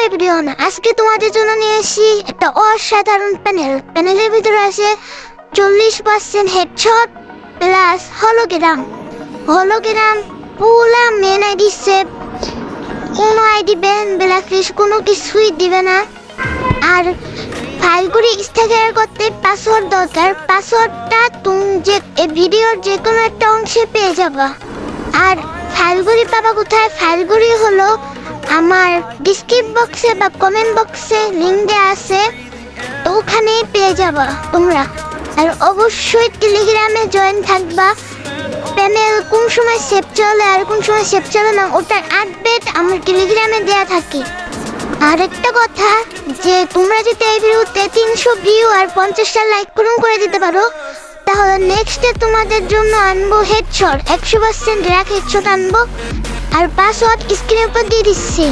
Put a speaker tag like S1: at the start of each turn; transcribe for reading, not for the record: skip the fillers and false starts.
S1: Everyone, আজকে তোমাদের জন্য নিয়ে এসেছি একটা অসাধারণ প্যানেলের ভিতরে আছে 40% হেডশট প্লাস হলোগ্রাম পুরা মেন আইডি সেভ, কোনো আইডি ব্যান ব্ল্যাকলিস্ট কোনো কিছুই দিবে না। আর ফাইলগুলি স্থানান্তর করতে পাসওয়ার্ড দরকার। পাসওয়ার্ডটা তুমি যে ভিডিওর যে কোনো একটা অংশে পেয়ে যাবা। আর ফাইলগুলি পাবা কোথায়? ফাইলগুলি হলো আমার ডিসক্রিপশন বক্সে বা কমেন্ট বক্সে লিংক দেওয়া আছে, তো ওখানেই পেয়ে যাবা তোমরা। আর অবশ্যই টেলিগ্রামে জয়েন থাকবা। প্যানেল কোন সময় সেভ চলে আর কোন সময় সেভ চলে না ওটার আপডেট আমার টেলিগ্রামে দেওয়া থাকে। আর একটা কথা, যে তোমরা যদি এই ভিডিওতে 300 ভিউ আর 50টা লাইক করে দিতে পারো, তাহলে নেক্সটে তোমাদের জন্য আনবো হেডশট 100% র্যাক হেডশট আনবো। আর পাসওয়ার্ড স্ক্রিনের উপর দিয়ে দিচ্ছি।